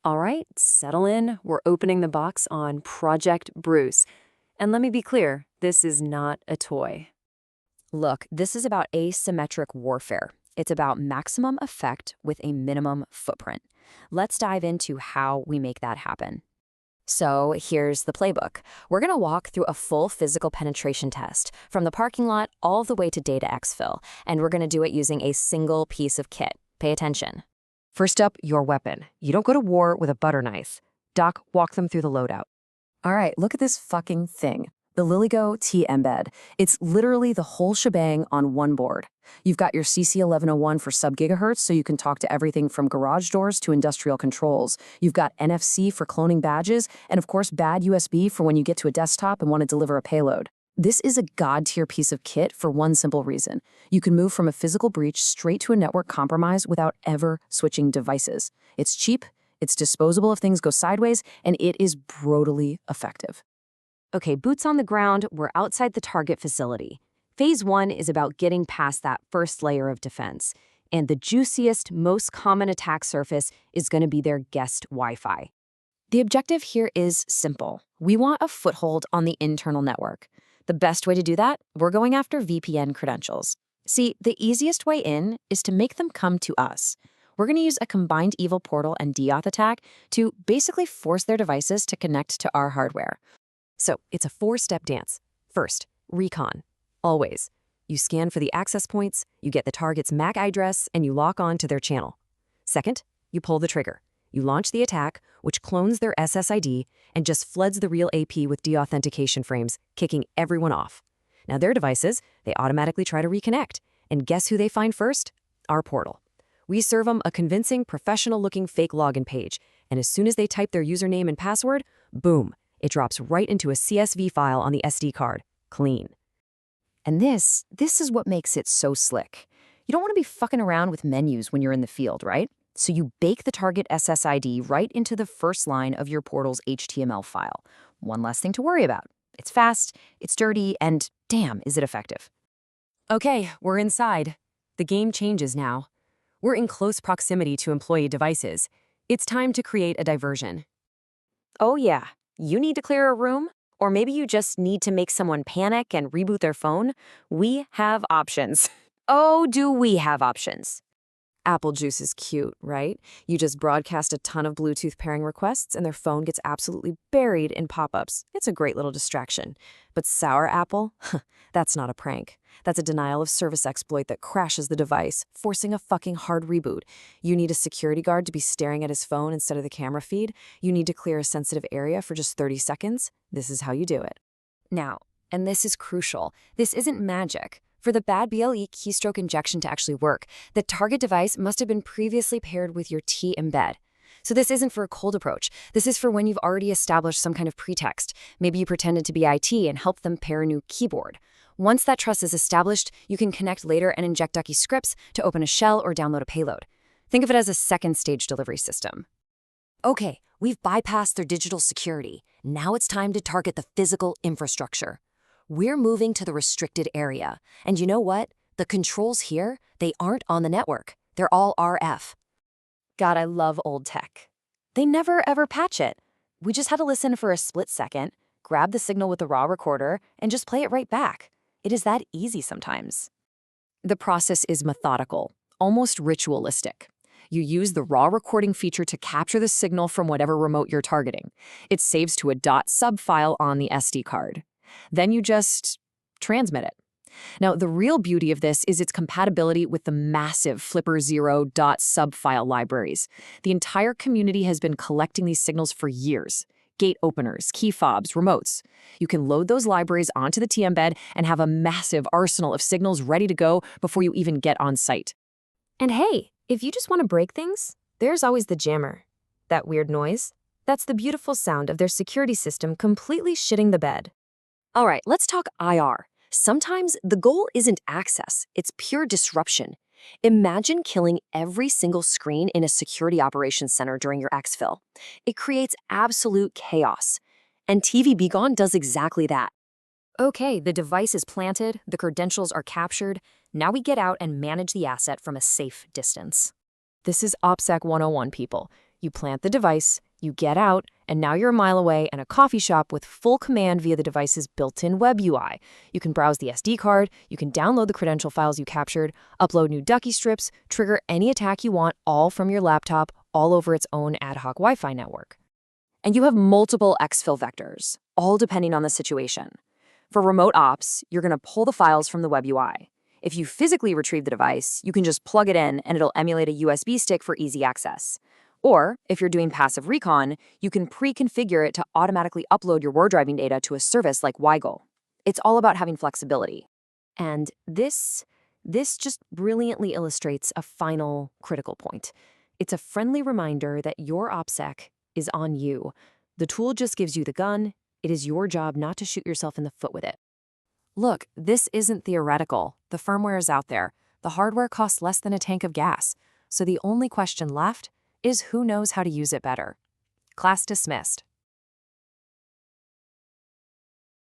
All right, settle in. We're opening the box on Project Bruce. And let me be clear, this is not a toy. Look, this is about asymmetric warfare. It's about maximum effect with a minimum footprint. Let's dive into how we make that happen. So here's the playbook. We're going to walk through a full physical penetration test, from the parking lot all the way to data exfil, and we're going to do it using a single piece of kit. Pay attention. First up, your weapon. You don't go to war with a butter knife. Doc, walk them through the loadout. All right, look at this fucking thing. The LilyGo T-Embed. It's literally the whole shebang on one board. You've got your CC1101 for sub-gigahertz, so you can talk to everything from garage doors to industrial controls. You've got NFC for cloning badges, and of course bad USB for when you get to a desktop and want to deliver a payload. This is a god-tier piece of kit for one simple reason. You can move from a physical breach straight to a network compromise without ever switching devices. It's cheap, it's disposable if things go sideways, and it is brutally effective. Okay, boots on the ground, we're outside the target facility. Phase 1 is about getting past that first layer of defense, and the juiciest, most common attack surface is going to be their guest Wi-Fi. The objective here is simple. We want a foothold on the internal network. The best way to do that? We're going after VPN credentials. See, the easiest way in is to make them come to us. We're going to use a combined evil portal and DAuth attack to basically force their devices to connect to our hardware. So it's a four-step dance. First, recon. Always. You scan for the access points, you get the target's MAC address, and you lock on to their channel. Second, you pull the trigger. You launch the attack, which clones their SSID and just floods the real AP with deauthentication frames, kicking everyone off. Now their devices, they automatically try to reconnect. And guess who they find first? Our portal. We serve them a convincing, professional-looking fake login page, and as soon as they type their username and password, boom, it drops right into a CSV file on the SD card. Clean. And this is what makes it so slick. You don't want to be fucking around with menus when you're in the field, right? So you bake the target SSID right into the first line of your portal's HTML file. One less thing to worry about. It's fast, it's dirty, and damn, is it effective. Okay, we're inside. The game changes now. We're in close proximity to employee devices. It's time to create a diversion. Oh yeah, you need to clear a room? Or maybe you just need to make someone panic and reboot their phone? We have options. Oh, do we have options? Apple Juice is cute, right? You just broadcast a ton of Bluetooth pairing requests and their phone gets absolutely buried in pop-ups. It's a great little distraction. But Sour Apple? That's not a prank. That's a denial of service exploit that crashes the device, forcing a fucking hard reboot. You need a security guard to be staring at his phone instead of the camera feed. You need to clear a sensitive area for just 30 seconds. This is how you do it. Now, and this is crucial, this isn't magic. For the bad BLE keystroke injection to actually work, the target device must have been previously paired with your T-embed. So this isn't for a cold approach. This is for when you've already established some kind of pretext. Maybe you pretended to be IT and helped them pair a new keyboard. Once that trust is established, you can connect later and inject Ducky scripts to open a shell or download a payload. Think of it as a second-stage delivery system. Okay, we've bypassed their digital security. Now it's time to target the physical infrastructure. We're moving to the restricted area. And you know what? The controls here, they aren't on the network. They're all RF. God, I love old tech. They never ever patch it. We just had to listen for a split second, grab the signal with the raw recorder, and just play it right back. It is that easy sometimes. The process is methodical, almost ritualistic. You use the raw recording feature to capture the signal from whatever remote you're targeting. It saves to a .sub file on the SD card. Then you just transmit it. Now, the real beauty of this is its compatibility with the massive Flipper0.sub file libraries. The entire community has been collecting these signals for years. Gate openers, key fobs, remotes. You can load those libraries onto the T-embed and have a massive arsenal of signals ready to go before you even get on site. And hey, if you just want to break things, there's always the jammer. That weird noise, that's the beautiful sound of their security system completely shitting the bed. All right, let's talk IR. Sometimes the goal isn't access, it's pure disruption. Imagine killing every single screen in a security operations center during your exfil. It creates absolute chaos. And TV Begone does exactly that. Okay, the device is planted, the credentials are captured. Now we get out and manage the asset from a safe distance. This is OPSEC 101, people. You plant the device, you get out, and now you're a mile away in a coffee shop with full command via the device's built-in web UI. You can browse the SD card, you can download the credential files you captured, upload new ducky strips, trigger any attack you want, all from your laptop, all over its own ad hoc Wi-Fi network. And you have multiple exfil vectors, all depending on the situation. For remote ops, you're going to pull the files from the web UI. If you physically retrieve the device, you can just plug it in and it'll emulate a USB stick for easy access. Or, if you're doing passive recon, you can pre-configure it to automatically upload your war driving data to a service like Weigel. It's all about having flexibility. And this just brilliantly illustrates a final critical point. It's a friendly reminder that your OPSEC is on you. The tool just gives you the gun. It is your job not to shoot yourself in the foot with it. Look, this isn't theoretical. The firmware is out there. The hardware costs less than a tank of gas. So the only question left is who knows how to use it better. Class dismissed.